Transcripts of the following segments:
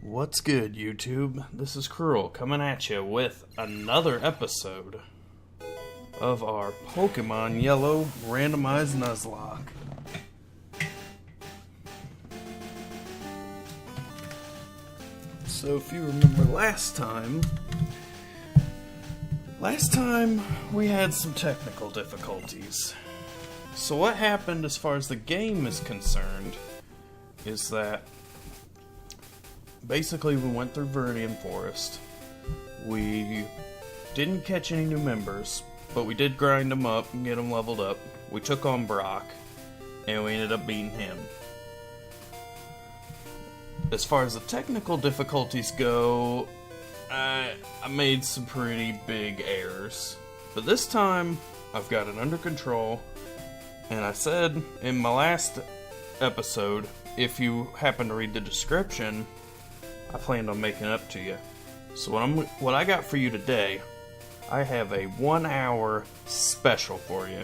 What's good, YouTube? This is Cruril coming at you with another episode of our Pokemon Yellow Randomized Nuzlocke. So if you remember last time we had some technical difficulties. So what happened as far as the game is concerned is that basically we went through Viridian Forest. We didn't catch any new members, but we did grind them up and get them leveled up. We took on Brock, and we ended up beating him. As far as the technical difficulties go, I made some pretty big errors. But this time, I've got it under control. And I said in my last episode, if you happen to read the description, I planned on making up to you. So what I got for you today, I have a 1 hour special for you.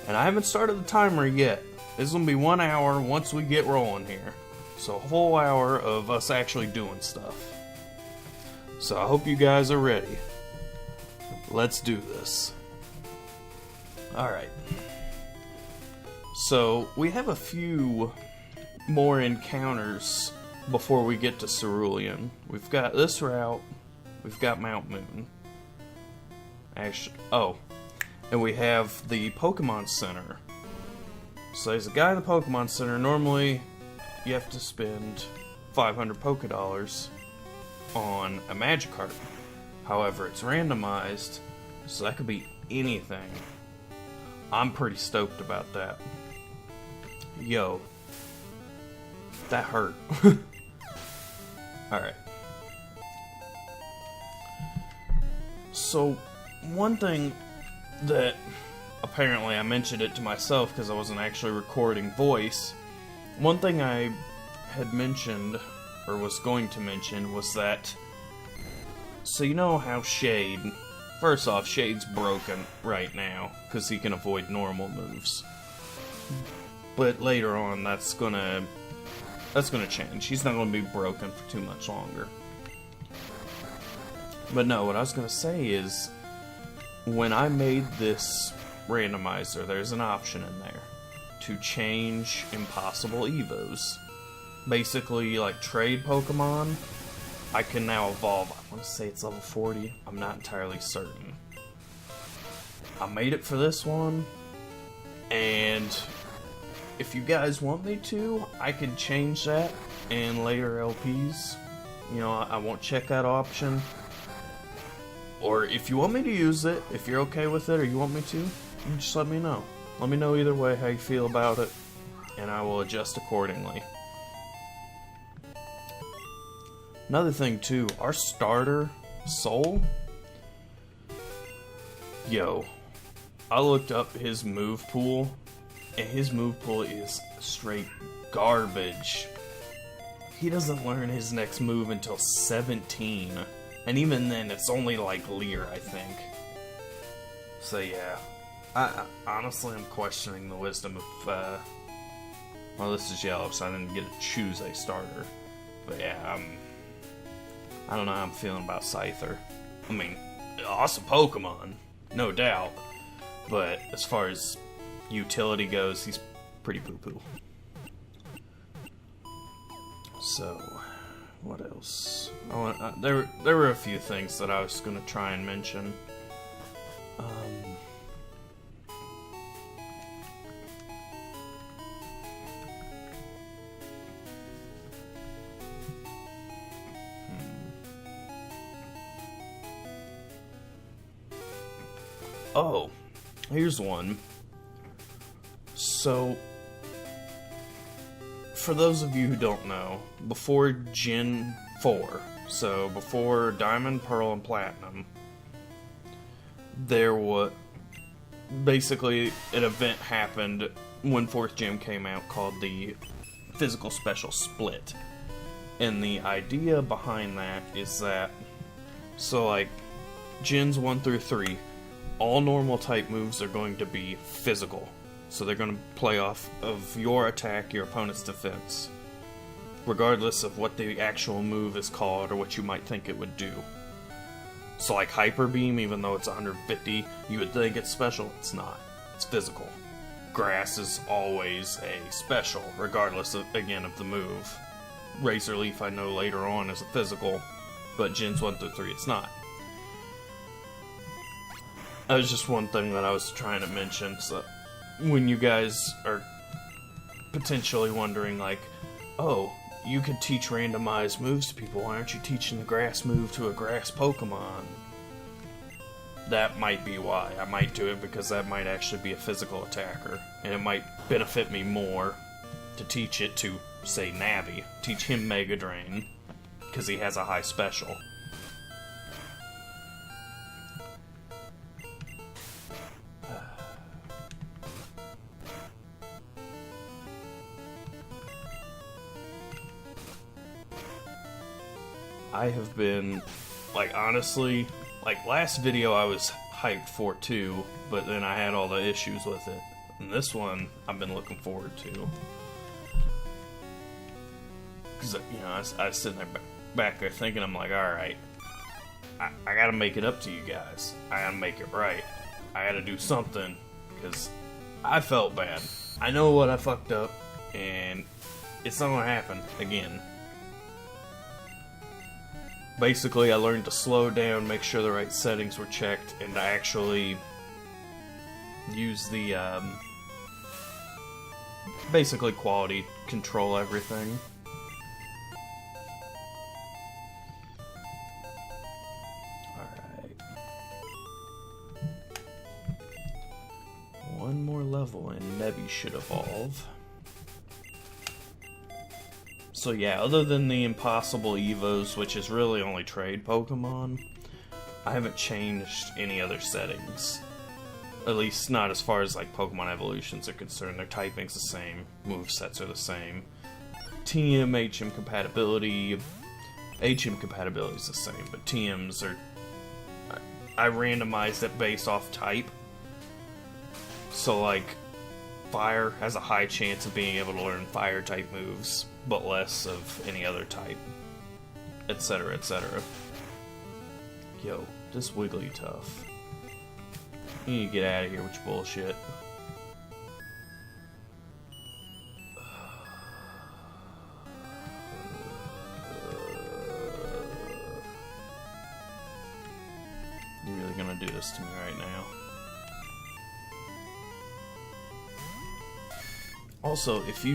And I haven't started the timer yet. This is going to be 1 hour once we get rolling here. So a whole hour of us actually doing stuff. So I hope you guys are ready. Let's do this. Alright. So we have a few more encounters before we get to Cerulean. We've got this route. We've got Mount Moon. Actually, and we have the Pokemon Center. So there's a guy in the Pokemon Center. Normally, you have to spend 500 Pokedollars on a Magikarp. However, it's randomized, so that could be anything. I'm pretty stoked about that. Yo, that hurt. Alright. So, one thing that apparently I mentioned it to myself because I wasn't actually recording voice. One thing I had mentioned, or was going to mention, was that, so you know how Shade, first off, Shade's broken right now because he can avoid normal moves. But later on, that's gonna change. He's not gonna be broken for too much longer. But no, what I was gonna say is, when I made this randomizer, there's an option in there to change impossible evos. Basically, like trade Pokemon, I can now evolve. I want to say it's level 40. I'm not entirely certain. I made it for this one, and if you guys want me to, I can change that in later LPs. You know, I won't check that option. Or if you want me to use it, if you're okay with it or you want me to, you just let me know. Let me know either way how you feel about it, and I will adjust accordingly. Another thing too, our starter, Soul, yo, I looked up his move pool, and his move pool is straight garbage. He doesn't learn his next move until 17. And even then, it's only like Leer, I think. So yeah. I honestly am questioning the wisdom of, well, this is yellow, so I didn't get to choose a starter. But yeah, I don't know how I'm feeling about Scyther. I mean, awesome Pokemon, no doubt. But as far as utility goes, he's pretty poo-poo. So, what else? There were a few things that I was going to try and mention. Oh, here's one. So, for those of you who don't know, before Gen 4, so before Diamond, Pearl, and Platinum, there was basically an event happened when 4th Gem came out called the Physical Special Split. And the idea behind that is that, so like, Gens 1 through 3, all normal type moves are going to be physical. So they're going to play off of your attack, your opponent's defense. regardless of what the actual move is called or what you might think it would do. So like Hyper Beam, even though it's 150, you would think it's special. It's not. It's physical. Grass is always a special, regardless of, again, of the move. Razor Leaf I know later on is a physical, but Gens 1 through 3 it's not. That was just one thing that I was trying to mention. So when you guys are potentially wondering, like, oh, you could teach randomized moves to people, why aren't you teaching the grass move to a grass Pokemon? That might be why. I might do it because that might actually be a physical attacker, and it might benefit me more to teach it to, say, Navi. Teach him Mega Drain, because he has a high special. I have been, like, honestly, like, last video I was hyped for too, but then I had all the issues with it. And this one, I've been looking forward to. Because, you know, I was sitting there back there thinking, I'm like, alright, I gotta make it up to you guys. I gotta make it right. I gotta do something, because I felt bad. I know what I fucked up, and it's not gonna happen again. Basically, I learned to slow down, make sure the right settings were checked, and to actually use the, basically quality control everything. Alright. One more level and Nebby should evolve. So yeah, other than the impossible Evos, which is really only trade Pokemon, I haven't changed any other settings. At least not as far as like Pokemon evolutions are concerned. Their typing's the same, movesets are the same. TM, HM compatibility, HM compatibility is the same, but TMs are... I randomized it based off type. So like, Fire has a high chance of being able to learn Fire type moves, but less of any other type, etc, etc. Yo, this Wigglytuff. You need to get out of here with your bullshit. You're really gonna do this to me right now. Also, if you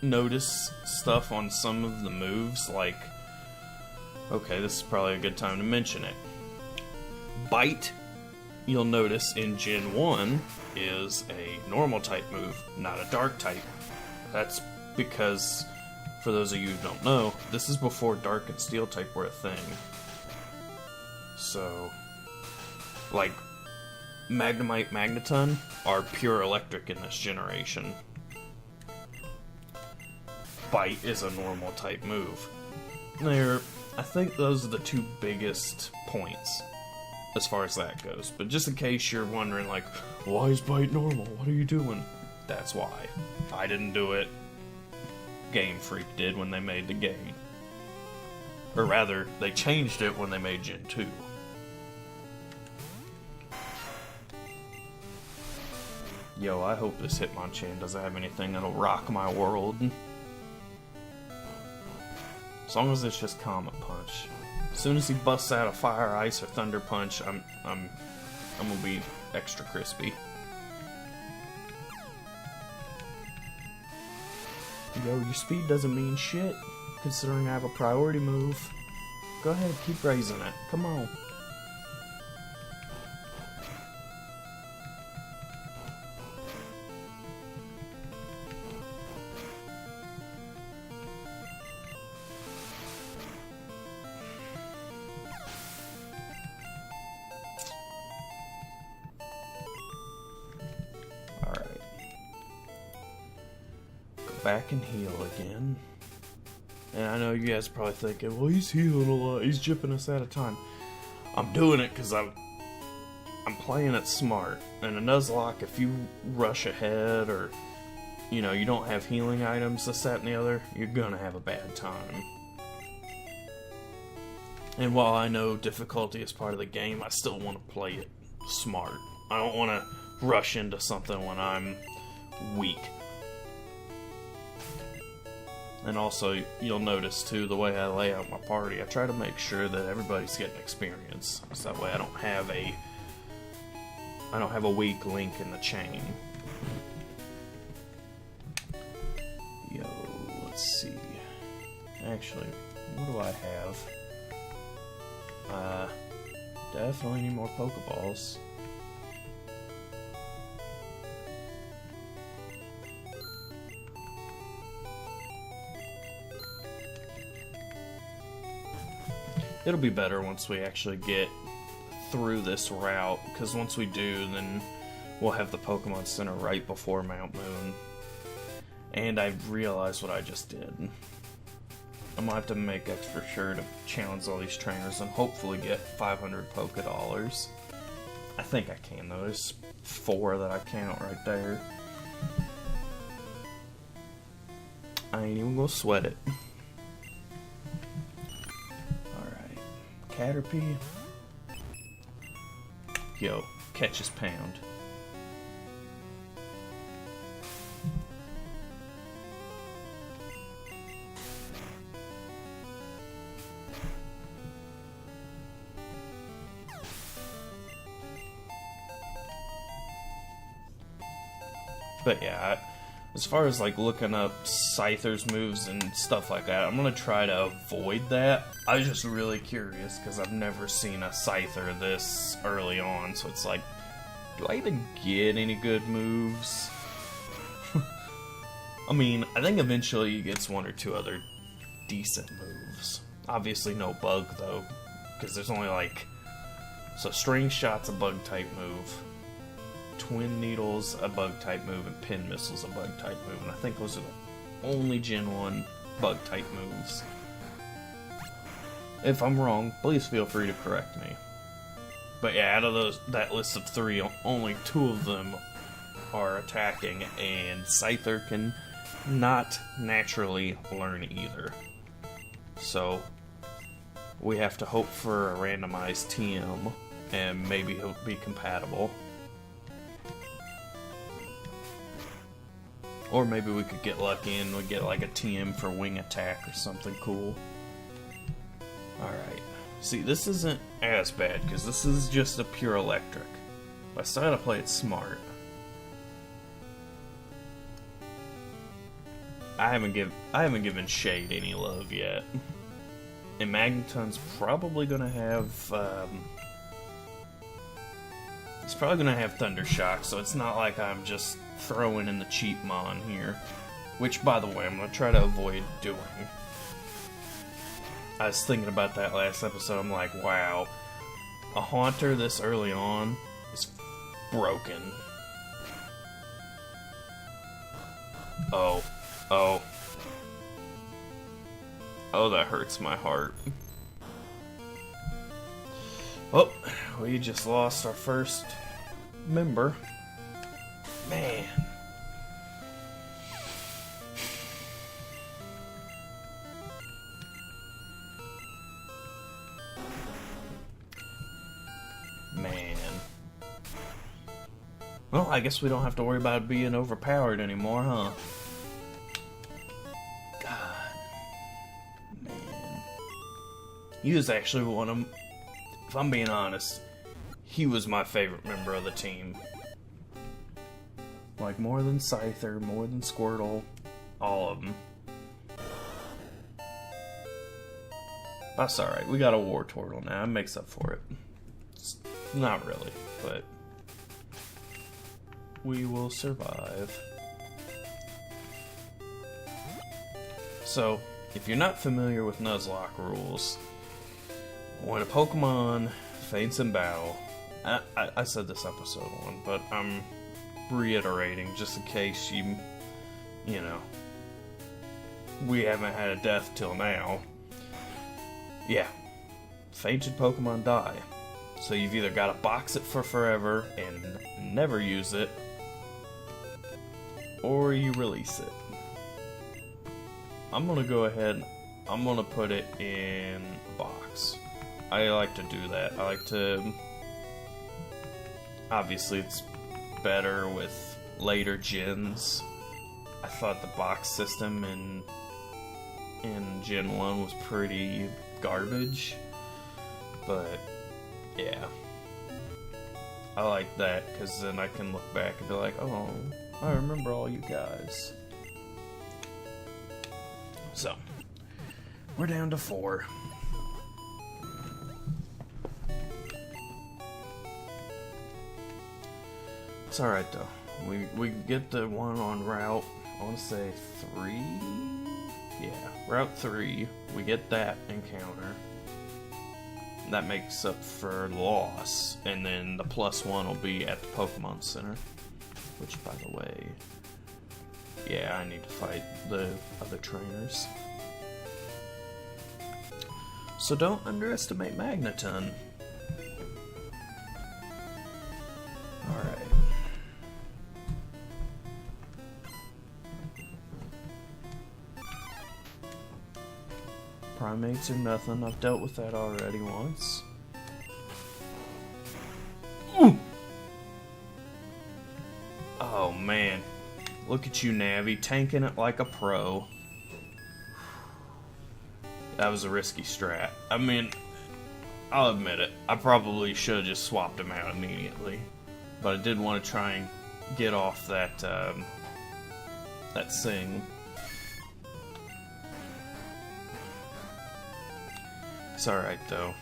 notice stuff on some of the moves, like, okay, this is probably a good time to mention it. Bite, you'll notice in Gen 1 is a normal type move, not a dark type. That's because, for those of you who don't know, this is before dark and steel type were a thing. So, like, Magnemite, Magneton are pure electric in this generation. Bite is a normal type move. I think those are the two biggest points as far as that goes. But just in case you're wondering, like, why is Bite normal? What are you doing? That's why. I didn't do it. Game Freak did when they made the game. Or rather, they changed it when they made Gen 2. Yo, I hope this Hitmonchan doesn't have anything that'll rock my world. As long as it's just Comet Punch. As soon as he busts out a Fire, Ice, or Thunder Punch, I'm gonna be extra crispy. Yo, your speed doesn't mean shit, considering I have a priority move. Go ahead, keep raising it. Come on. Back and heal again. And I know you guys are probably thinking, well, he's healing a lot, he's jipping us at a time. I'm doing it because I'm playing it smart. In a Nuzlocke, if you rush ahead or you know, you don't have healing items, this, that, and the other, you're gonna have a bad time. And while I know difficulty is part of the game, I still want to play it smart. I don't want to rush into something when I'm weak. And also, you'll notice too, the way I lay out my party, I try to make sure that everybody's getting experience. So that way I don't have a weak link in the chain. Yo, let's see. Actually, what do I have? Definitely need more Pokeballs. It'll be better once we actually get through this route, because once we do, then we'll have the Pokemon Center right before Mount Moon. And I realized what I just did. I'm gonna have to make extra sure to challenge all these trainers and hopefully get 500 Poké Dollars. I think I can though. There's 4 that I count right there. I ain't even gonna sweat it. Alright. Caterpie. Yo, catch his pound. But yeah, as far as like looking up Scyther's moves and stuff like that, I'm gonna try to avoid that. I was just really curious because I've never seen a Scyther this early on, so it's like, do I even get any good moves? I mean, I think eventually he gets 1 or 2 other decent moves. Obviously no bug though, because there's only like, so String Shot's a bug type move. Twin Needle's a bug-type move, and Pin Missile's a bug-type move, and I think those are the only Gen 1 bug-type moves. If I'm wrong, please feel free to correct me. But yeah, out of that list of 3, only 2 of them are attacking, and Scyther can not naturally learn either. So, we have to hope for a randomized TM, and maybe he'll be compatible. Or maybe we could get lucky and we get like a TM for wing attack or something cool. Alright. See, this isn't as bad because this is just a pure electric. But I still gotta play it smart. I haven't given Shade any love yet. And Magneton's probably gonna have he's probably gonna have Thunder Shock, so it's not like I'm just throwing in the cheap Mon here. Which, by the way, I'm gonna try to avoid doing. I was thinking about that last episode, I'm like, wow. A Haunter this early on is broken. Oh. Oh. Oh, that hurts my heart. Oh, we just lost our first member. Man. Man. Well, I guess we don't have to worry about being overpowered anymore, huh? God. Man. He was actually one of... If I'm being honest, he was my favorite member of the team. Like, more than Scyther, more than Squirtle, all of them. That's alright, we got a War Turtle now, it makes up for it. It's not really, but we will survive. So, if you're not familiar with Nuzlocke rules, when a Pokemon faints in battle, I said this episode 1, but I'm reiterating just in case you know, we haven't had a death till now. Yeah, fainted Pokemon die. So you've either got to box it for forever and never use it, or you release it. I'm gonna go ahead, I'm gonna put it in a box. I like to do that. I like to... Obviously, it's better with later gens. I thought the box system in Gen 1 was pretty garbage. But, yeah. I like that, because then I can look back and be like, oh, I remember all you guys. So, we're down to 4. It's alright though. We get the one on route, I want to say 3? Yeah, route 3. We get that encounter. That makes up for loss, and then the +1 will be at the Pokemon Center. Which, by the way, yeah, I need to fight the other trainers. So don't underestimate Magneton. Alright. Primates are nothing. I've dealt with that already once. Ooh. Oh man. Look at you, Navi, tanking it like a pro. That was a risky strat. I mean, I'll admit it. I probably should have just swapped him out immediately. But I did want to try and get off that, that Sing. It's alright, though.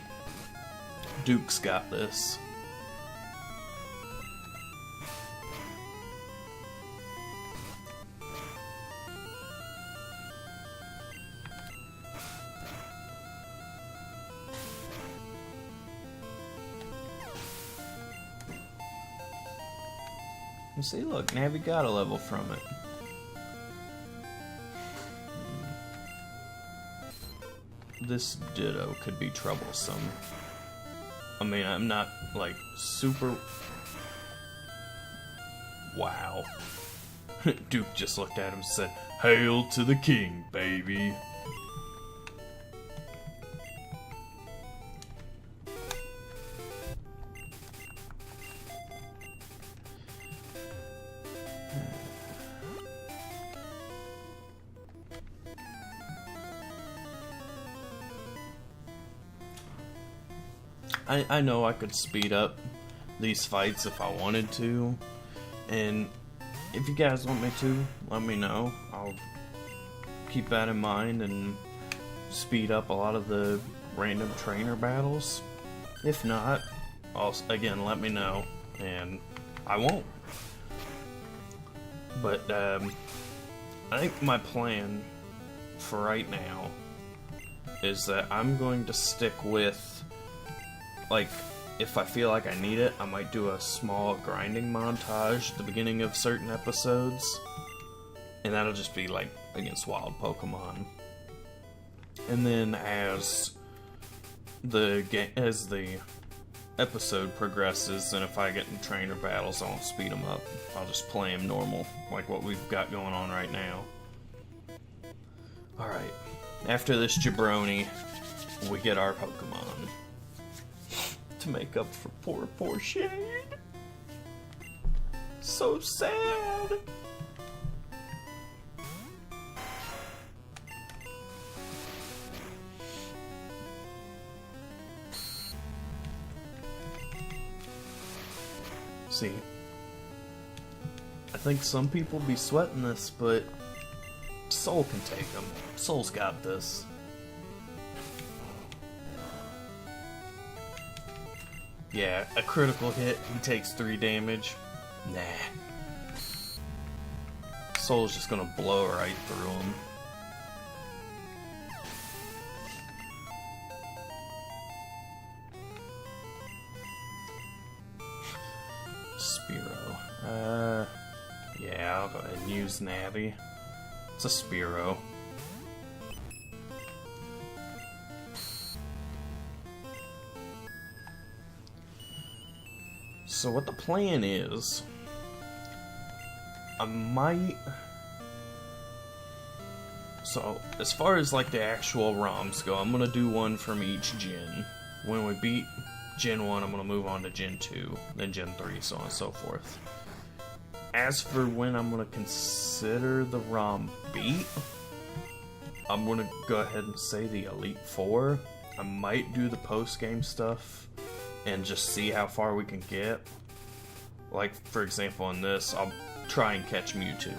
Duke's got this. You see, look, Navi got a level from it. This Ditto could be troublesome. I mean, I'm not, like, super... Wow. Duke just looked at him and said, "Hail to the king, baby." I know I could speed up these fights if I wanted to, and if you guys want me to, let me know. I'll keep that in mind and speed up a lot of the random trainer battles. If not, again, let me know, and I won't. But I think my plan for right now is that I'm going to stick with, like, if I feel like I need it, I might do a small grinding montage at the beginning of certain episodes, and that'll just be like against wild Pokemon. And then as the episode progresses, and if I get in trainer battles, I won't speed them up. I'll just play them normal, like what we've got going on right now. Alright, after this jabroni, we get our Pokemon. To make up for poor Shade. So sad. See, I think some people be sweating this, but Soul can take them. Soul's got this. Yeah, a critical hit, he takes 3 damage. Nah. Soul's just gonna blow right through him. Spearow. Yeah, I'll go ahead and use Navi. It's a Spearow. So what the plan is I might... So, as far as like the actual ROMs go, I'm gonna do one from each gen. When we beat Gen 1, I'm gonna move on to Gen 2, then Gen 3, so on and so forth. As for when I'm gonna consider the ROM beat, I'm gonna go ahead and say the Elite Four. I might do the post-game stuff and just see how far we can get. Like, for example, in this, I'll try and catch Mewtwo,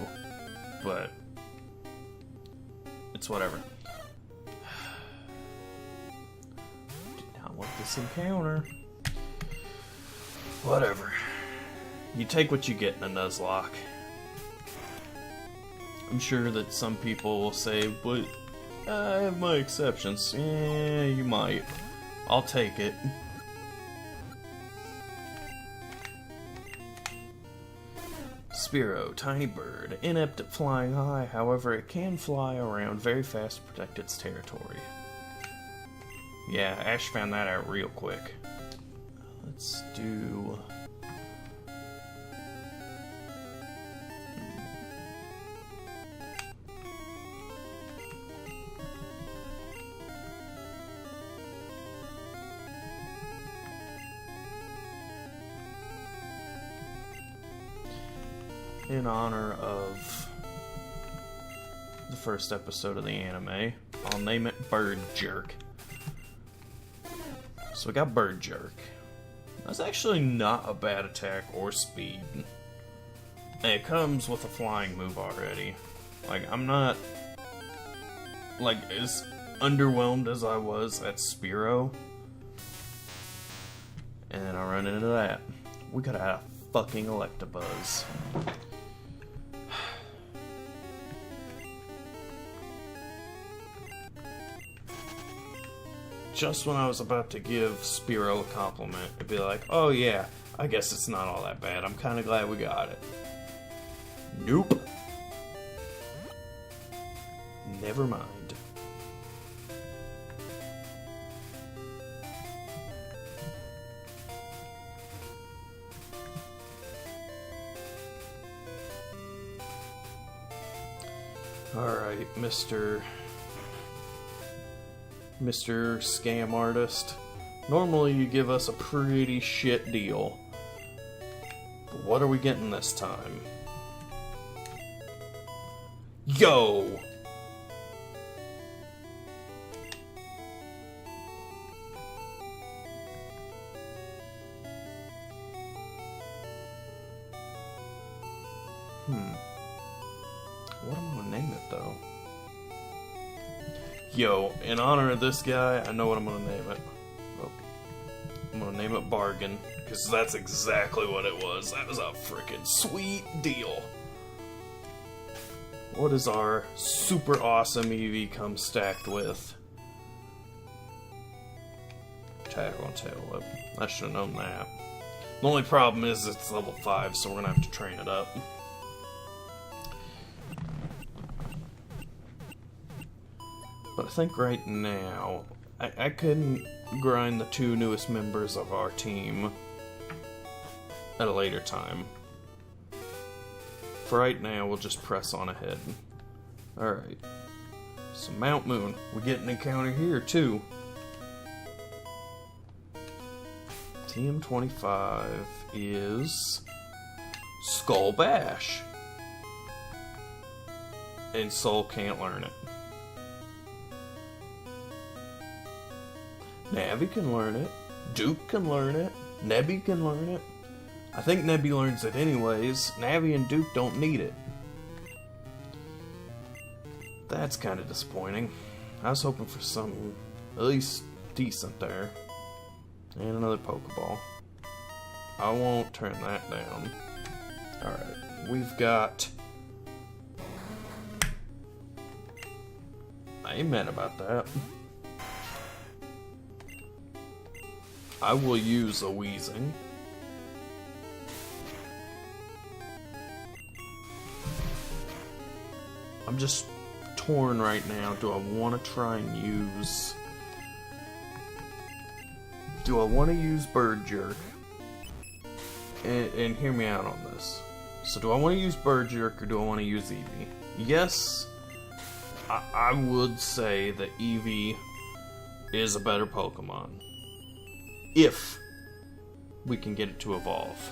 but it's whatever. Did not want this encounter. Whatever. You take what you get in a Nuzlocke. I'm sure that some people will say, but I have my exceptions. Yeah, you might. I'll take it. Spearow, tiny bird, inept at flying high, however it can fly around very fast to protect its territory. Yeah, Ash found that out real quick. Let's do... In honor of the first episode of the anime, I'll name it Bird Jerk. So we got Bird Jerk. That's actually not a bad attack or speed. And it comes with a flying move already. Like, I'm not like as underwhelmed as I was at Spearow. And then I run into that. We could have a fucking Electabuzz. Just when I was about to give Spearow a compliment, it'd be like, oh yeah, I guess it's not all that bad. I'm kind of glad we got it. Nope. Never mind. Alright, Mr. Scam Artist. Normally you give us a pretty shit deal. But what are we getting this time? Yo! What am I gonna name it though? Yo, in honor of this guy, I know what I'm gonna name it. Oh, I'm gonna name it Bargain, because that's exactly what it was. That was a freaking sweet deal. What does our super awesome EV come stacked with? Tackle and Tail Whip. I should have known that. The only problem is it's level 5, so we're gonna have to train it up. But I think right now, I couldn't grind the 2 newest members of our team at a later time. For right now, we'll just press on ahead. Alright. So Mount Moon. We get an encounter here, too. TM25 is Skull Bash. And Soul can't learn it. Navi can learn it. Duke can learn it. Nebby can learn it. I think Nebby learns it anyways. Navi and Duke don't need it. That's kind of disappointing. I was hoping for something at least decent there. And another Pokeball. I won't turn that down. Alright, we've got... Amen about that. I will use a Wheezing. I'm just torn right now. Do I want to try and use... Do I want to use Bird Jerk? And hear me out on this. So do I want to use Bird Jerk or do I want to use Eevee? Yes, I would say that Eevee is a better Pokemon. If we can get it to evolve.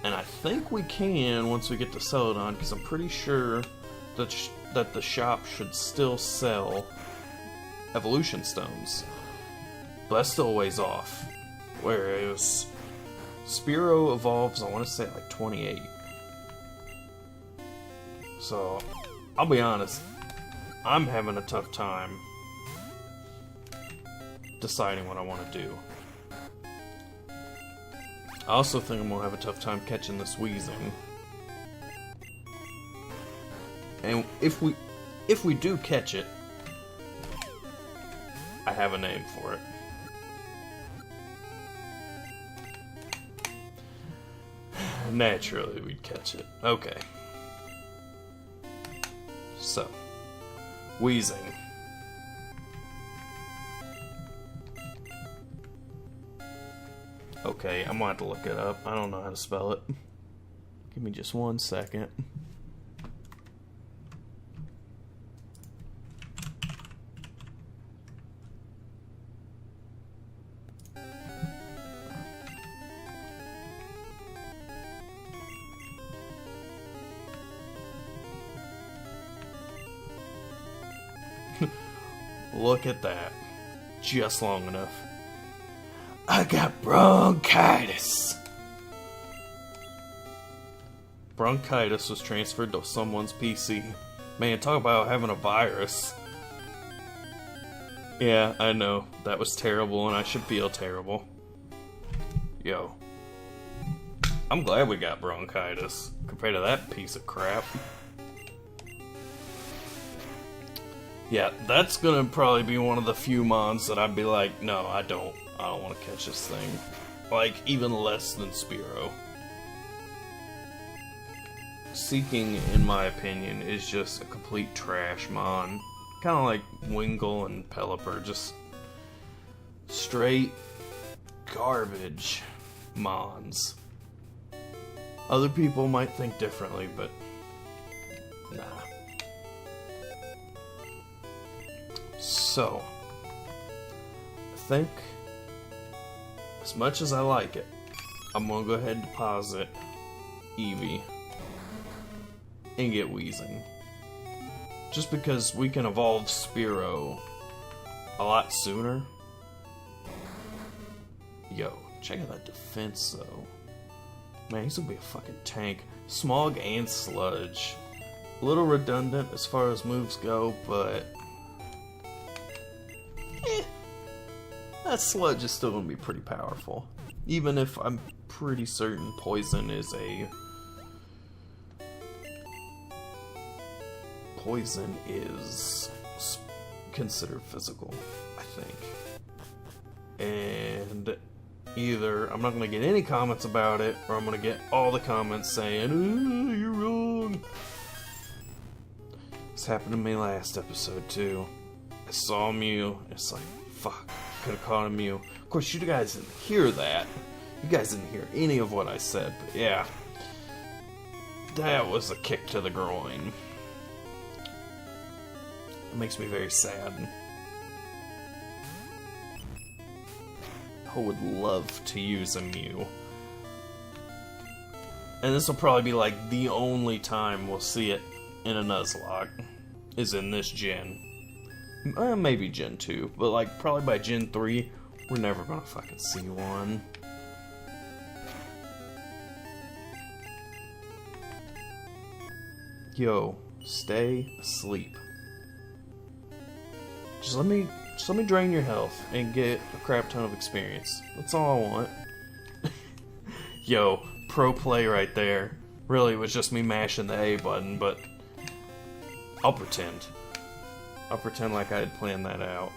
And I think we can once we get to Celadon, because I'm pretty sure that the shop should still sell evolution stones. But that's still a ways off. Whereas Spearow evolves, I want to say at like 28. So, I'll be honest, I'm having a tough time deciding what I want to do. I also think I'm going to have a tough time catching this Weezing. And if we do catch it, I have a name for it. Naturally, we'd catch it. Okay. So, Weezing. Okay, I'm gonna have to look it up. I don't know how to spell it. Give me just 1 second. Look at that. Just long enough. I got bronchitis. Bronchitis was transferred to someone's PC. Man, talk about having a virus. Yeah, I know. That was terrible and I should feel terrible. Yo. I'm glad we got bronchitis compared to that piece of crap. Yeah, that's gonna probably be one of the few mons that I'd be like, no, I don't want to catch this thing. Like, even less than Spearow. Seeking, in my opinion, is just a complete trash mon. Kind of like Wingull and Pelipper, just straight garbage mons. Other people might think differently, but nah. So, I think, as much as I like it, I'm gonna go ahead and deposit Eevee and get Weezing. Just because we can evolve Spearow a lot sooner. Yo, check out that defense though. Man, he's gonna be a fucking tank. Smog and Sludge. A little redundant as far as moves go, but that Sludge is still gonna be pretty powerful. Even if I'm pretty certain Poison is considered physical, I think. And either I'm not gonna get any comments about it, or I'm gonna get all the comments saying, "Ooh, you're wrong." This happened to me last episode too. I saw Mew, it's like, fuck, could have caught a Mew. Of course, you guys didn't hear that. You guys didn't hear any of what I said, but yeah. That was a kick to the groin. It makes me very sad. I would love to use a Mew. And this will probably be like the only time we'll see it in a Nuzlocke, is in this gen. Maybe Gen 2, but like probably by Gen 3, we're never gonna fucking see one. Yo, stay asleep. Just let me drain your health and get a crap ton of experience. That's all I want. Yo, pro play right there. Really, it was just me mashing the A button, but I'll pretend. I'll pretend like I had planned that out.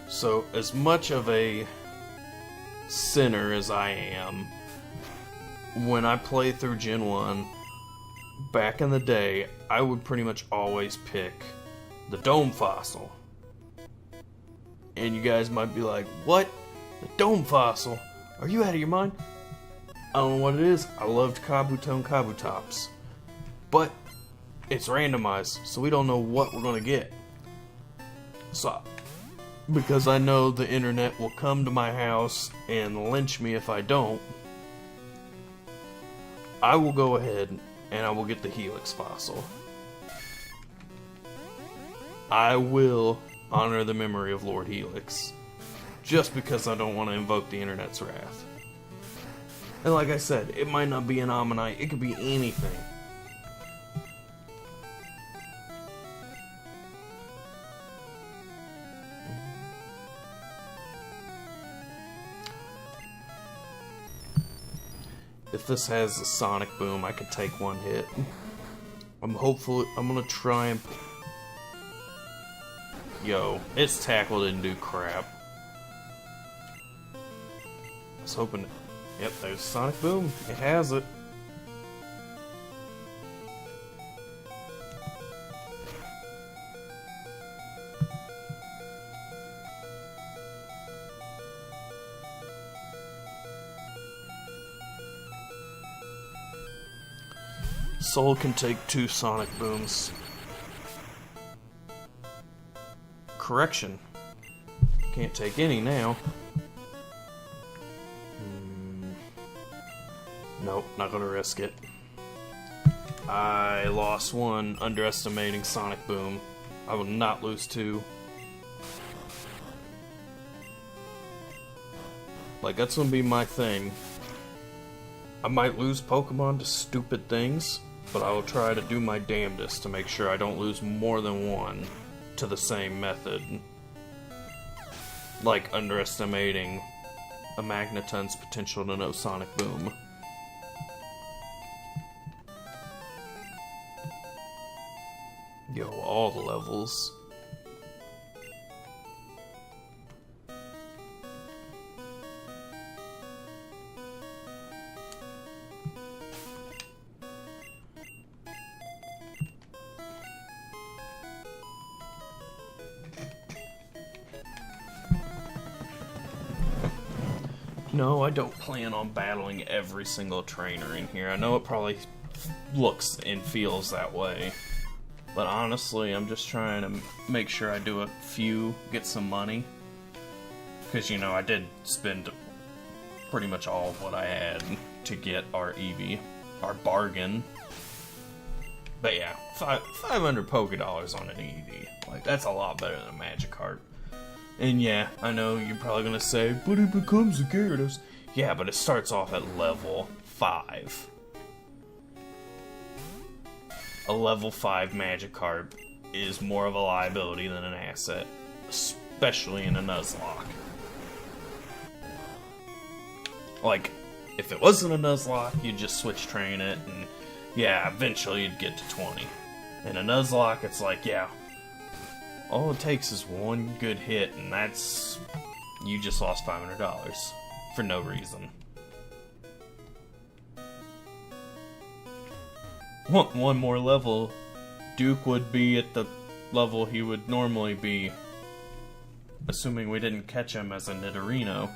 So, as much of a sinner as I am, when I play through Gen 1, back in the day, I would pretty much always pick the Dome Fossil. And you guys might be like, what? The Dome Fossil? Are you out of your mind? I don't know what it is. I loved Kabuto and Kabutops. But it's randomized, so we don't know what we're going to get. So, because I know the internet will come to my house and lynch me if I don't, I will go ahead and I will get the Helix Fossil. I will honor the memory of Lord Helix, just because I don't want to invoke the internet's wrath. And like I said, it might not be an Ammonite, it could be anything. If this has a Sonic Boom, I could take one hit. I'm gonna try and... Yo, its tackle didn't do crap. I was hoping... Yep, there's Sonic Boom. It has it. Soul can take 2 Sonic Booms. Correction. Can't take any now. Nope, not gonna risk it. I lost 1 underestimating Sonic Boom. I will not lose 2. Like, that's gonna be my thing. I might lose Pokemon to stupid things, but I will try to do my damnedest to make sure I don't lose more than 1 to the same method. Like underestimating a Magneton's potential to know Sonic Boom. Yo, all the levels. No, I don't plan on battling every single trainer in here. I know it probably looks and feels that way. But honestly, I'm just trying to make sure I do a few, get some money. Because, you know, I did spend pretty much all of what I had to get our Eevee, our bargain. But yeah, 500 Pokédollars on an Eevee. Like, that's a lot better than a Magikarp. And yeah, I know you're probably gonna say, but it becomes a Gyarados. Yeah, but it starts off at level 5. A level 5 Magikarp is more of a liability than an asset, especially in a Nuzlocke. Like, if it wasn't a Nuzlocke, you'd just switch train it, and yeah, eventually you'd get to 20. In a Nuzlocke, it's like, yeah, all it takes is 1 good hit, and that's... you just lost $500 for no reason. One more level, Duke would be at the level he would normally be, assuming we didn't catch him as a Nidorino.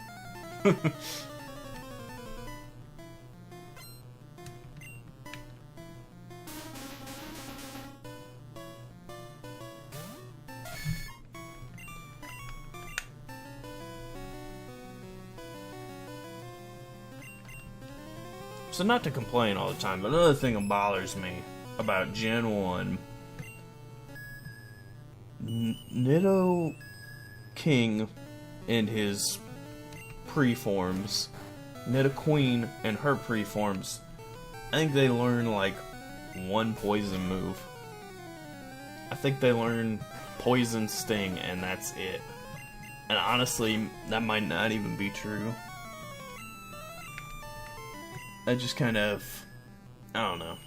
So not to complain all the time, but another thing that bothers me about Gen 1, Nido King and his preforms, Nidoqueen and her preforms, I think they learn like 1 poison move. I think they learn Poison Sting and that's it. And honestly, that might not even be true. I just kind of, I don't know.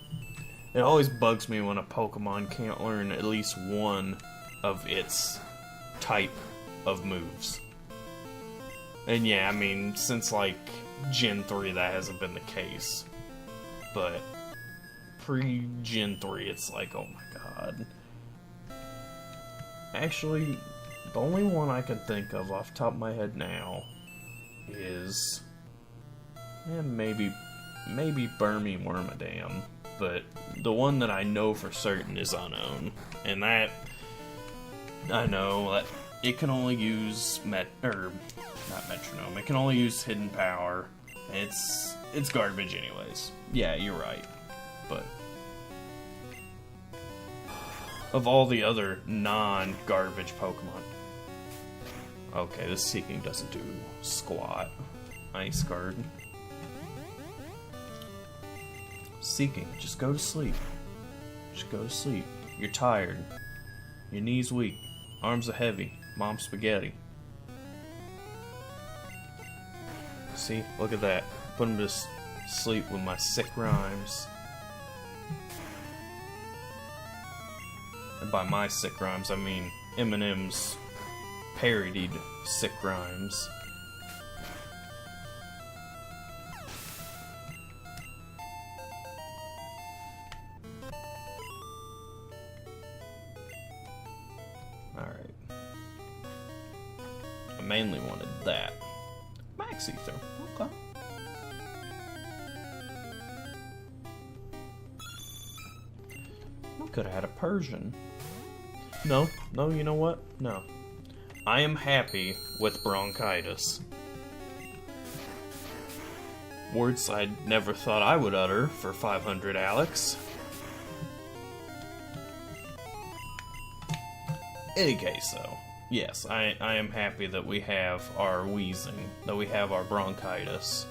It always bugs me when a Pokemon can't learn at least 1 of its type of moves. And yeah, I mean, since like Gen 3 that hasn't been the case. But pre-Gen 3, it's like, oh my god. Actually, the only one I can think of off the top of my head now is... maybe Burmy Wormadam. But the one that I know for certain is Unknown. And that... I know that it can only use not Metronome. It can only use Hidden Power. It's garbage anyways. Yeah, you're right. But of all the other non-garbage Pokemon, okay, this Seeking doesn't do squat. Ice Guard. Seeking, just go to sleep. Just go to sleep. You're tired. Your knees weak. Arms are heavy. Mom's spaghetti. See? Look at that. Put him to sleep with my sick rhymes. And by my sick rhymes, I mean Eminem's parodied sick rhymes. Alright. I mainly wanted that. Max Ether. Okay. I could have had a Persian. No, you know what? No. I am happy with bronchitis. Words I never thought I would utter for 500 Alex. Any case, though, yes, I am happy that we have our wheezing, that we have our bronchitis.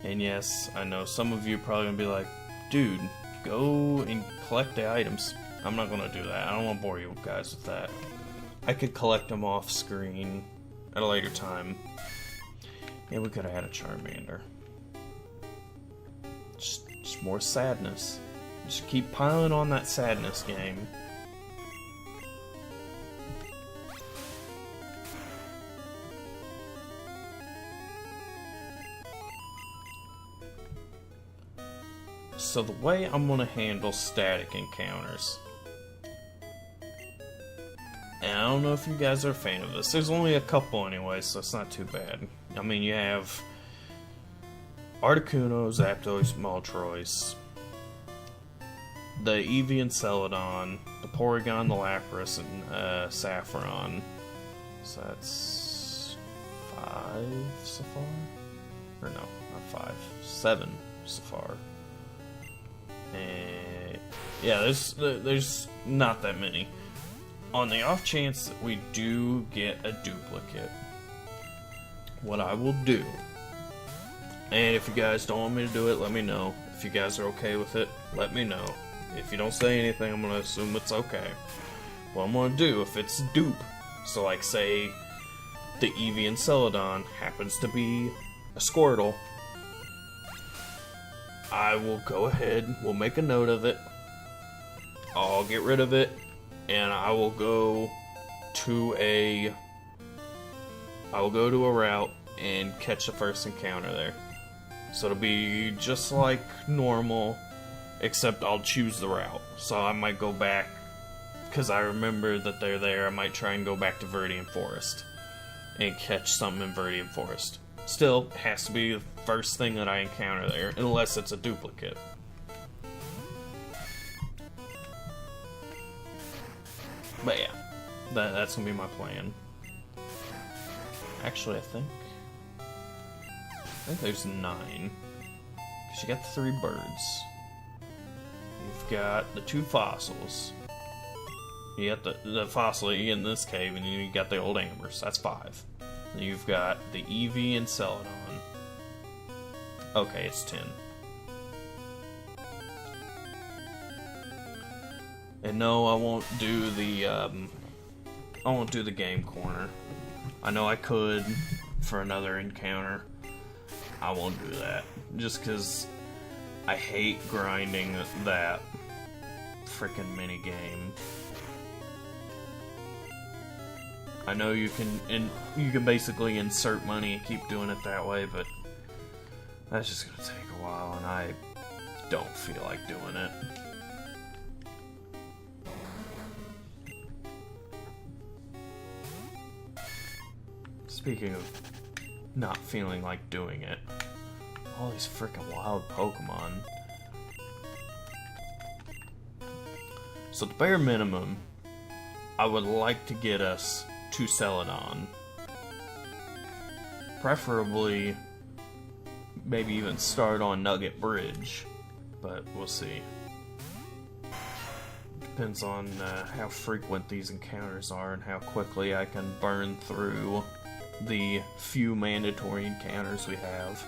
And yes, I know some of you are probably going to be like, dude, go and collect the items. I'm not going to do that. I don't want to bore you guys with that. I could collect them off screen at a later time. Yeah, we could have had a Charmander. Just more sadness. Just keep piling on that sadness game. So the way I'm going to handle static encounters, and I don't know if you guys are a fan of this, there's only a couple anyway, so it's not too bad. I mean, you have Articuno, Zapdos, Moltres, the Eevee Celadon, the Porygon, the Lapras, and Saffron. So that's 5 so far? Or no, not 5. 7 so far. And yeah, there's not that many. On the off chance that we do get a duplicate, what I will do, and if you guys don't want me to do it, let me know. If you guys are okay with it, let me know. If you don't say anything, I'm going to assume it's okay. What I'm going to do, if it's dupe, so like say the Eevee Celadon happens to be a Squirtle, I will go ahead, we'll make a note of it, I'll get rid of it, and I will go to a route and catch the first encounter there. So it'll be just like normal, except I'll choose the route. So I might go back, because I remember that they're there, I might try and go back to Viridian Forest and catch something in Viridian Forest. Still, it has to be the first thing that I encounter there, unless it's a duplicate. But yeah, that's going to be my plan. Actually, I think there's 9. Because you got the 3 birds. You've got the 2 fossils. You got the fossil in this cave, and then you got the old Ambers. That's 5. Then you've got the Eevee and Celadon. Okay, it's 10. And no, I won't do the game corner. I know I could for another encounter. I won't do that. Just because I hate grinding that frickin' minigame. I know you can basically insert money and keep doing it that way, but That's just gonna take a while, and I don't feel like doing it. Speaking of not feeling like doing it, all these freaking wild Pokemon. So the bare minimum, I would like to get us to Celadon. Preferably, maybe even start on Nugget Bridge, but we'll see. Depends on how frequent these encounters are and how quickly I can burn through the few mandatory encounters we have.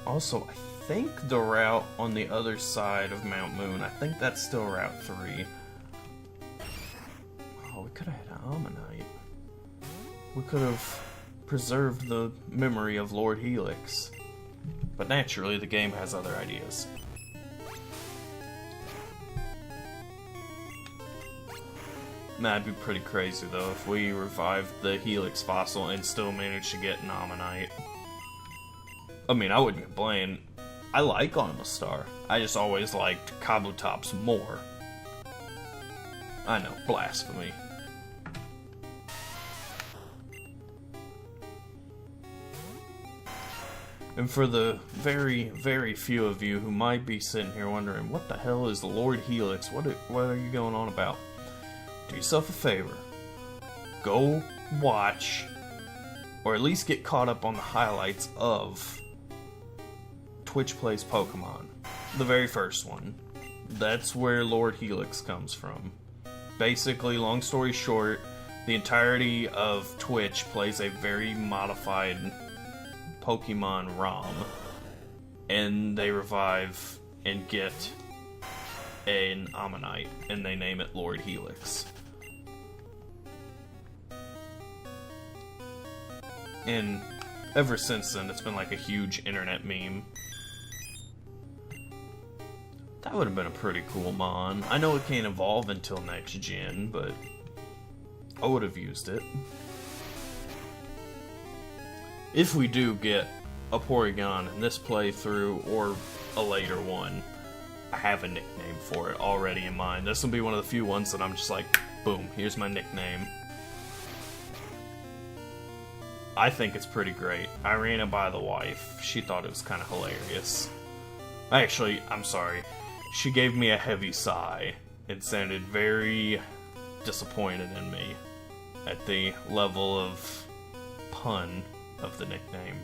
Also, I think the route on the other side of Mount Moon, I think that's still Route 3. Oh, we could have had an Ammonite. We could have preserved the memory of Lord Helix. But naturally, the game has other ideas. That'd be pretty crazy, though, if we revived the Helix fossil and still managed to get an Ammonite. I mean, I wouldn't complain. I like Omastar. I just always liked Kabutops more. I know, blasphemy. And for the very, very few of you who might be sitting here wondering, what the hell is Lord Helix? What are you going on about? Do yourself a favor. Go watch, or at least get caught up on the highlights of Twitch Plays Pokemon. The very first one. That's where Lord Helix comes from. Basically, long story short, the entirety of Twitch plays a very modified Pokemon ROM, and they revive and get an Ammonite, and they name it Lord Helix. And ever since then, it's been like a huge internet meme. That would have been a pretty cool mon. I know it can't evolve until next gen, but I would have used it. If we do get a Porygon in this playthrough, or a later one, I have a nickname for it already in mind. This will be one of the few ones that I'm just like, boom, here's my nickname. I think it's pretty great. I ran it by the wife. She thought it was kind of hilarious. Actually, I'm sorry. She gave me a heavy sigh. It sounded very disappointed in me at the level of pun of the nickname.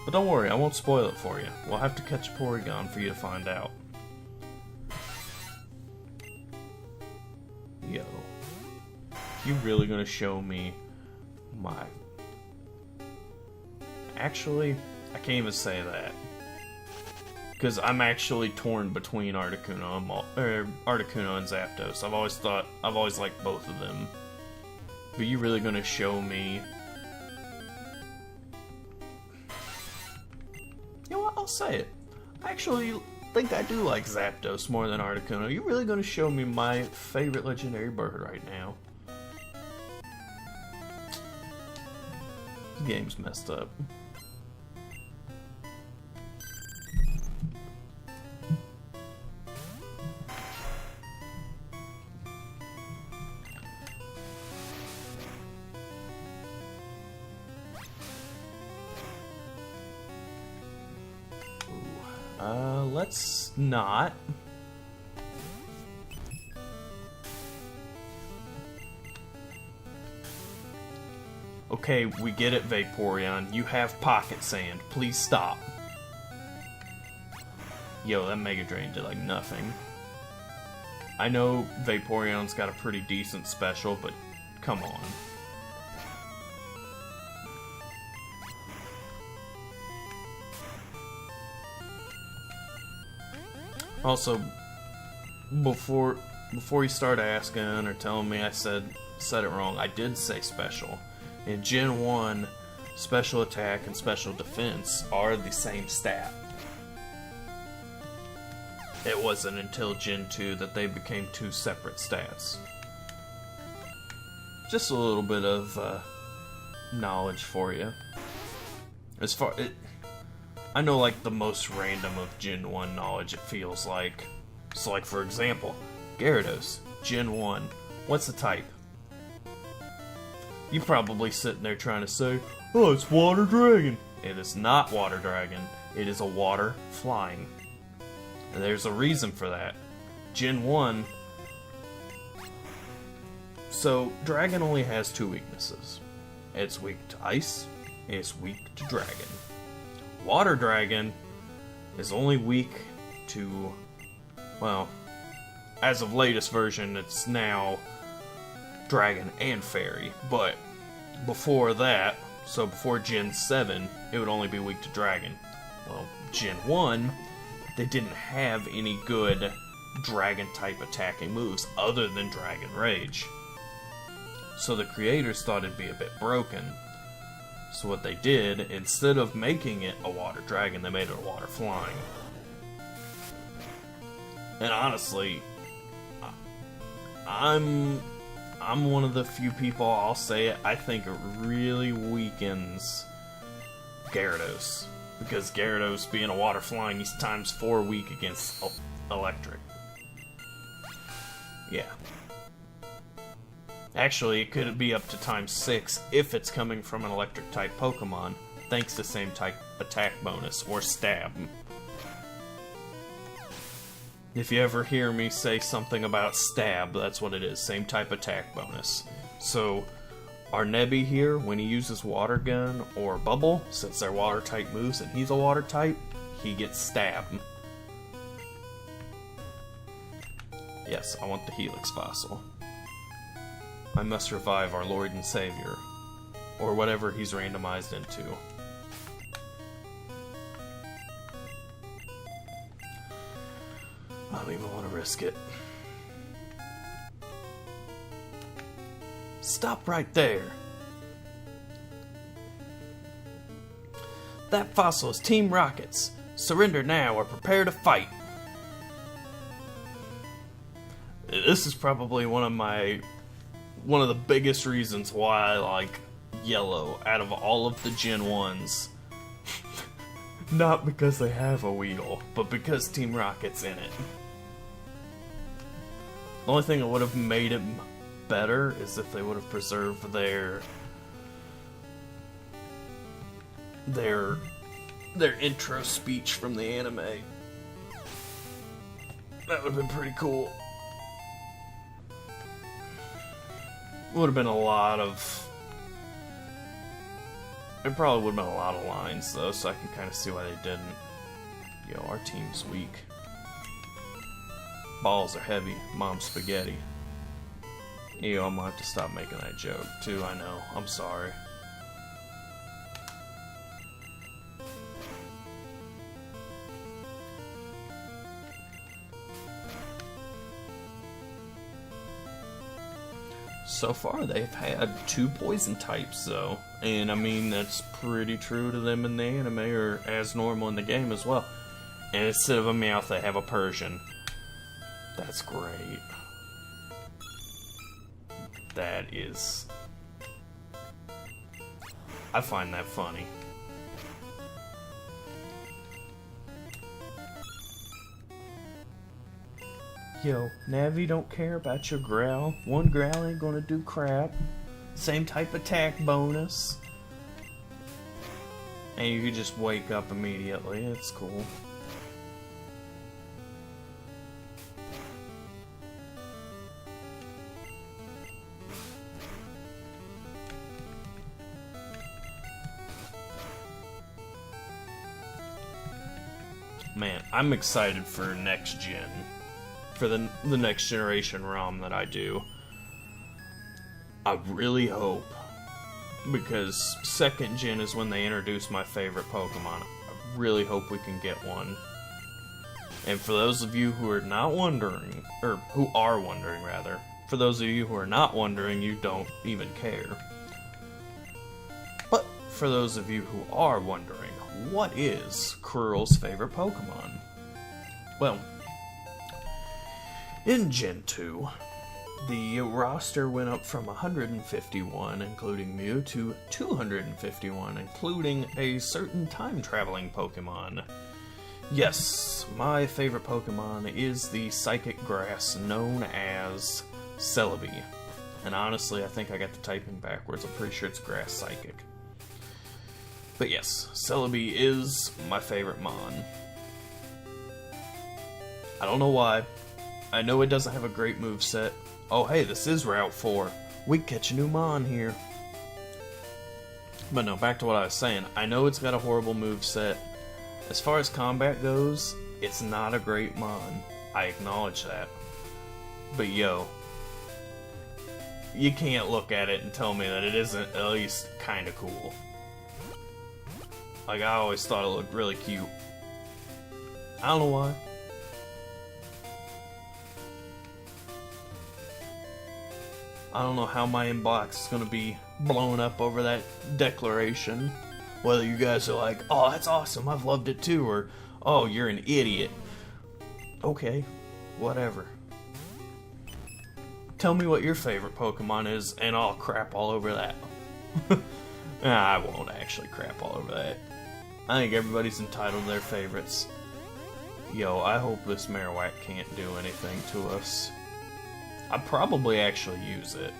But don't worry, I won't spoil it for you. We'll have to catch a Porygon for you to find out. Yo. You really gonna show me my... Actually, I can't even say that. Because I'm actually torn between Articuno and Zapdos. I've always liked both of them. But you really gonna show me... You know what, I'll say it. I actually think I do like Zapdos more than Articuno. You really gonna show me my favorite legendary bird right now? The game's messed up. Let's not. Okay, we get it, Vaporeon. You have Pocket Sand. Please stop. Yo, that Mega Drain did like nothing. I know Vaporeon's got a pretty decent special, but come on. Also, before you start asking or telling me I said it wrong, I did say special. In Gen 1, special attack and special defense are the same stat. it wasn't until Gen 2 that they became two separate stats. Just a little bit of knowledge for you. As far I know like the most random of Gen 1 knowledge, it feels like. So like for example, Gyarados, Gen 1. What's the type? You're probably sitting there trying to say, oh, it's Water Dragon. It is not Water Dragon. It is a Water Flying. And there's a reason for that. Gen 1... So, Dragon only has two weaknesses. It's weak to Ice, and it's weak to Dragon. Water Dragon is only weak to... Well, as of latest version, it's now Dragon and Fairy. But before that, so before Gen 7, it would only be weak to Dragon. Well, Gen 1, they didn't have any good Dragon-type attacking moves other than Dragon Rage. So the creators thought it'd be a bit broken. So what they did, instead of making it a Water Dragon, they made it a Water Flying. And honestly, I'm one of the few people, I'll say it, I think it really weakens Gyarados. Because Gyarados, being a Water Flying, he's ×4 weak against Electric. Yeah. Actually, it could be up to ×6 if it's coming from an Electric-type Pokemon, thanks to same type attack bonus, or Stab. If you ever hear me say something about Stab, that's what it is, same type attack bonus. So, our Nebby here, when he uses Water Gun or Bubble, since they're Water-type moves and he's a Water-type, he gets Stab. Yes, I want the Helix Fossil. I must revive our Lord and Savior, or whatever he's randomized into. I don't even want to risk it. Stop right there! That fossil is Team Rocket's. Surrender now or prepare to fight. This is probably one of the biggest reasons why I like Yellow out of all of the Gen 1s. Not because they have a Weedle, but because Team Rocket's in it. The only thing that would have made it better is if they would have preserved their intro speech from the anime. That would have been pretty cool. Would have been a lot of... It probably would have been a lot of lines, though, so I can kind of see why they didn't. Yo, our team's weak. Balls are heavy. Mom's spaghetti. Yo, I'm gonna have to stop making that joke, too, I know. I'm sorry. So far, they've had 2 poison types, though. And, I mean, that's pretty true to them in the anime, or as normal in the game as well. And instead of a Meowth, they have a Persian. That's great. That is... I find that funny. Yo, Navi don't care about your growl. One growl ain't gonna do crap. Same type attack bonus. And you can just wake up immediately. It's cool. Man, I'm excited for next gen. For the next generation ROM that I do. I really hope, because 2nd gen is when they introduce my favorite Pokemon. I really hope we can get one. And for those of you who are not wondering, or who are wondering rather, for those of you who are not wondering, you don't even care. But for those of you who are wondering, what is Cruril's favorite Pokemon? Well, In Gen 2, the roster went up from 151, including Mew, to 251, including a certain time-traveling Pokemon. Yes, my favorite Pokemon is the psychic grass known as Celebi. And honestly, I think I got the typing backwards. I'm pretty sure it's grass psychic. But yes, Celebi is my favorite Mon. I don't know why. I know it doesn't have a great moveset. Oh hey, this is Route 4. We catch a new Mon here. But no, back to what I was saying. I know it's got a horrible moveset. As far as combat goes, it's not a great Mon. I acknowledge that. But yo, you can't look at it and tell me that it isn't at least kinda cool. Like, I always thought it looked really cute. I don't know why. I don't know how my inbox is gonna be blown up over that declaration. Whether you guys are like, oh, that's awesome, I've loved it too, or, oh, you're an idiot. Okay, whatever. Tell me what your favorite Pokemon is, and I'll crap all over that. Nah, I won't actually crap all over that. I think everybody's entitled to their favorites. Yo, I hope this Marowak can't do anything to us. I'd probably actually use it.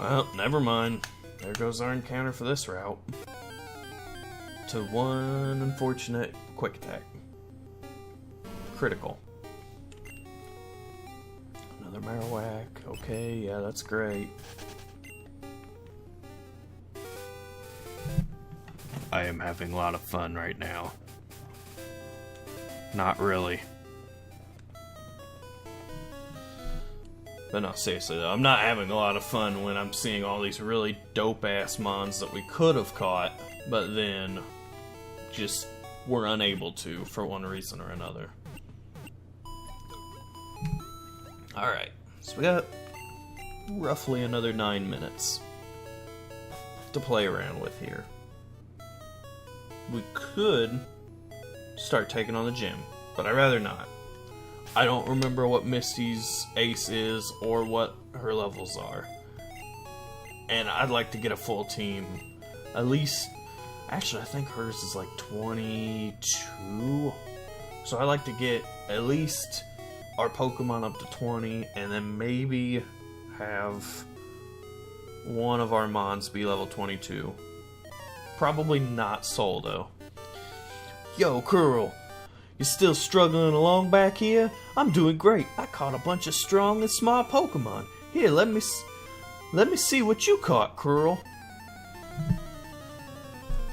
Well, never mind. There goes our encounter for this route. To one unfortunate quick attack. Critical. Another Marowak. Okay, yeah, that's great. I am having a lot of fun right now. Not really. But no, seriously though, I'm not having a lot of fun when I'm seeing all these really dope-ass mons that we could have caught, but then just were unable to for one reason or another. Alright, so we got roughly another 9 minutes to play around with here. We could start taking on the gym, but I'd rather not. I don't remember what Misty's ace is or what her levels are. And I'd like to get a full team. At least, actually I think hers is like 22. So I'd like to get at least our Pokemon up to 20 and then maybe have one of our Mons be level 22. Probably not Soul though. Yo, Cruril, you still struggling along back here? I'm doing great. I caught a bunch of strong and smart Pokemon. Here, let me see what you caught, Cruril.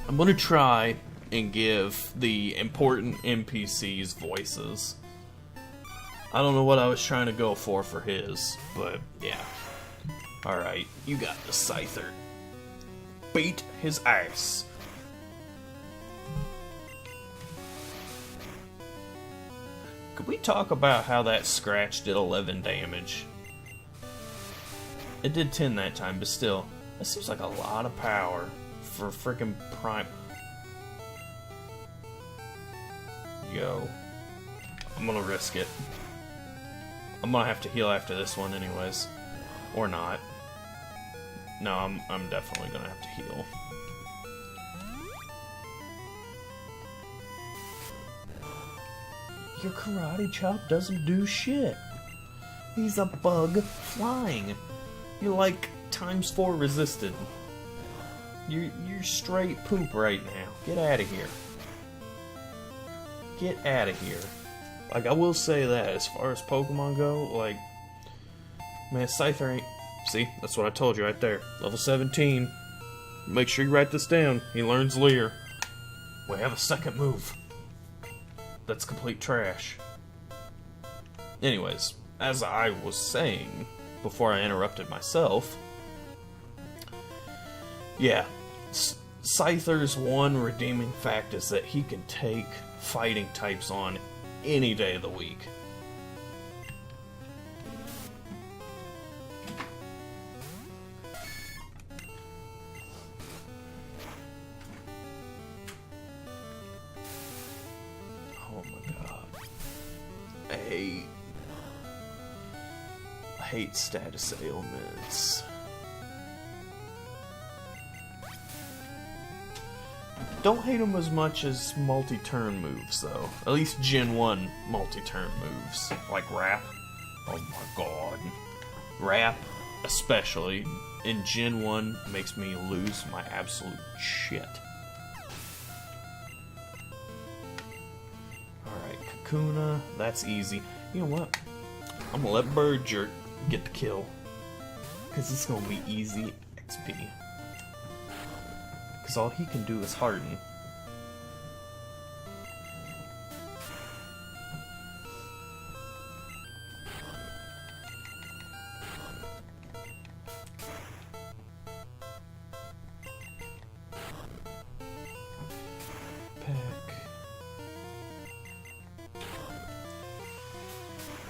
I'm gonna try and give the important NPCs voices. I don't know what I was trying to go for his, but yeah. Alright, you got the Scyther. Beat his ass. Could we talk about how that scratch did 11 damage? It did 10 that time, but still, that seems like a lot of power for freaking Prime. Yo, I'm gonna risk it. I'm gonna have to heal after this one anyways. Or not. No, I'm definitely gonna have to heal. Your karate chop doesn't do shit. He's a bug flying. You're like ×4 resisted. You're straight poop right now. Get out of here. Get out of here. Like, I will say that as far as Pokemon go, like, man, Scyther ain't. See, that's what I told you right there. Level 17. Make sure you write this down. He learns Leer. We have a second move. That's complete trash. Anyways, as I was saying before I interrupted myself, yeah, Scyther's one redeeming fact is that he can take fighting types on any day of the week. hate status ailments. Don't hate them as much as multi-turn moves, though. At least Gen 1 multi-turn moves. Like Wrap. Oh my god. Wrap, especially, in Gen 1 makes me lose my absolute shit. Alright, Kakuna, that's easy. You know what? I'm gonna let Bird Jerk get the kill. Because it's gonna be easy XP. Because all he can do is harden.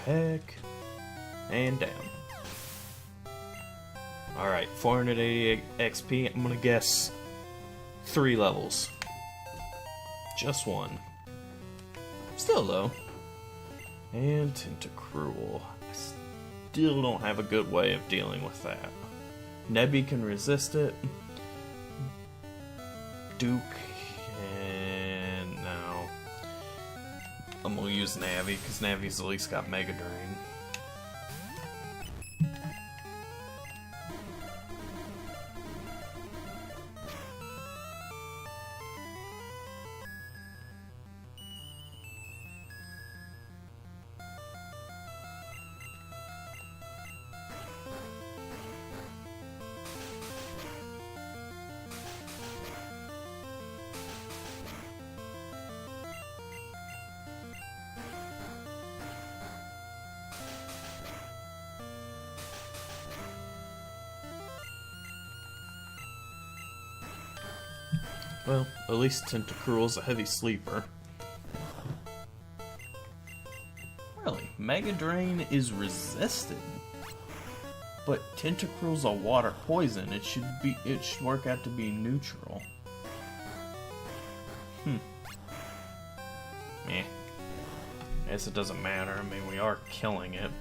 Peck. And down. Alright, 488 XP. I'm gonna guess 3 levels. Just 1. Still though. And Cruril. I still don't have a good way of dealing with that. Nebby can resist it. Duke and no. I'm gonna use Navi because Navi's at least got Mega Drain. Well, at least Tentacruel's a heavy sleeper. Really, Mega Drain is resisted. But Tentacruel's a water poison. It should work out to be neutral. Eh. Guess it doesn't matter. I mean, we are killing it.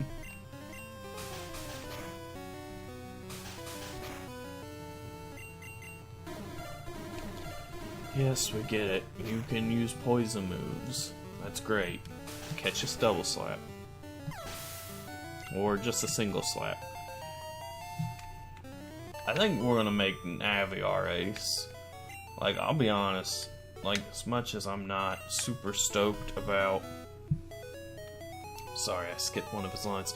Yes, we get it. You can use poison moves. That's great. Catch us double slap. Or just a single slap. I think we're gonna make Navi our ace. Like, I'll be honest. Like, as much as I'm not super stoked about... Sorry, I skipped one of his lines.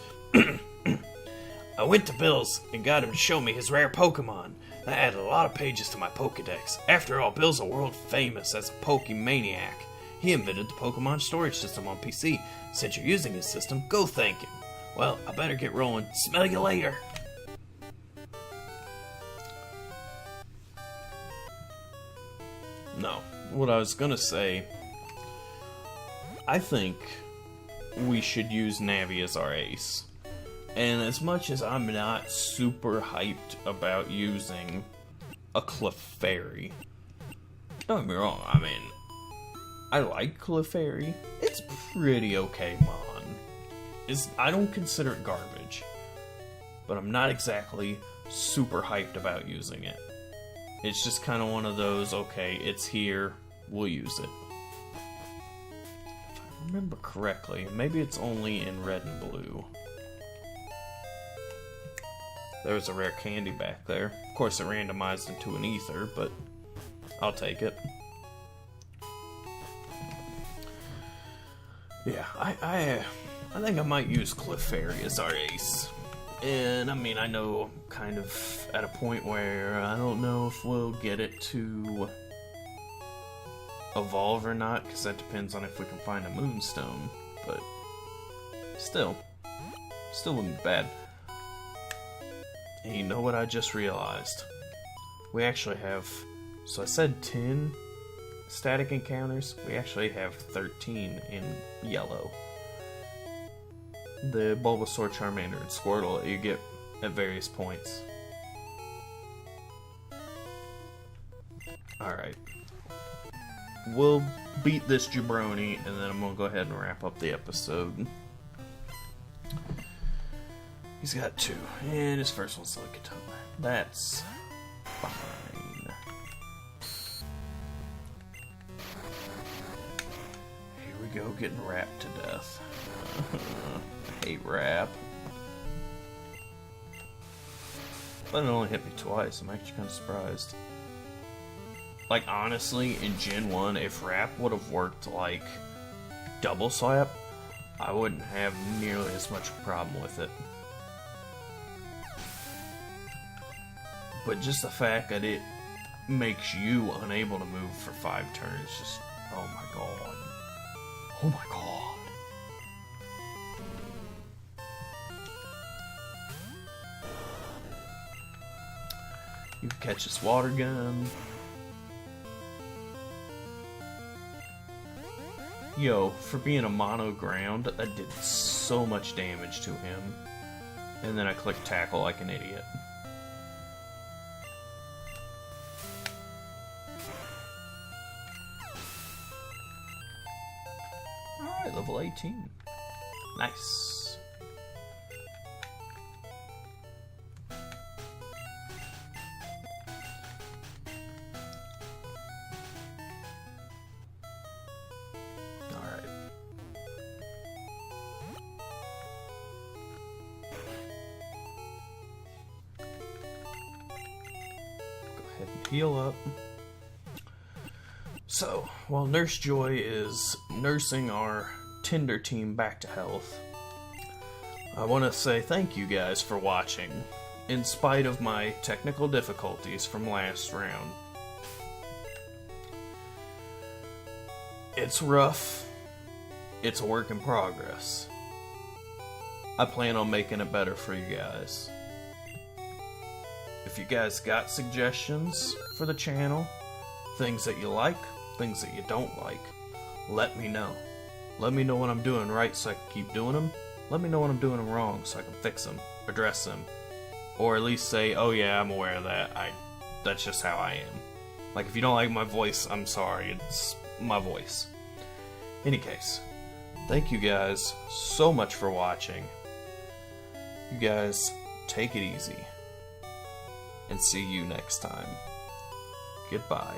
I went to Bill's and got him to show me his rare Pokemon. That added a lot of pages to my Pokedex. After all, Bill's a world famous as a Pokemaniac. He invented the Pokemon storage system on PC. Since you're using his system, go thank him. Well, I better get rolling. Smell you later. No. What I was gonna say, I think we should use Navi as our ace. And as much as I'm not super hyped about using a Clefairy, don't get me wrong, I mean, I like Clefairy. It's pretty okay mon. I don't consider it garbage, but I'm not exactly super hyped about using it. It's just kind of one of those, okay, it's here, we'll use it. If I remember correctly, maybe it's only in red and blue. There was a rare candy back there. Of course, it randomized into an ether, but I'll take it. Yeah, I think I might use Clefairy as our ace. And, I mean, I know I'm kind of at a point where I don't know if we'll get it to evolve or not, because that depends on if we can find a Moonstone. But, still wouldn't be bad. And you know what I just realized? We actually have, so I said 10 static encounters, we actually have 13 in yellow. The Bulbasaur, Charmander, and Squirtle that you get at various points. Alright. We'll beat this jabroni, and then I'm gonna go ahead and wrap up the episode. He's got 2, and his first one's Lickitung. That's fine. Here we go, getting wrapped to death. I hate rap. But it only hit me twice. I'm actually kind of surprised. Like, honestly, in Gen 1, if rap would have worked like double slap, I wouldn't have nearly as much problem with it. But just the fact that it makes you unable to move for 5 turns, just, oh my god. Oh my god. You can catch this water gun. Yo, for being a mono ground, that did so much damage to him. And then I clicked tackle like an idiot. Alright, level 18. Nice. Alright. Go ahead and heal up. So, while Nurse Joy is nursing our Tinder team back to health, I want to say thank you guys for watching, in spite of my technical difficulties from last round. It's rough. It's a work in progress. I plan on making it better for you guys. If you guys got suggestions for the channel, things that you like, things that you don't like, let me know. Let me know what I'm doing right so I can keep doing them. Let me know what I'm doing wrong so I can fix them, address them, or at least say, oh yeah, I'm aware of that. That's just how I am. Like, if you don't like my voice, I'm sorry, it's my voice. Any case, thank you guys so much for watching. You guys, take it easy, and see you next time. Goodbye.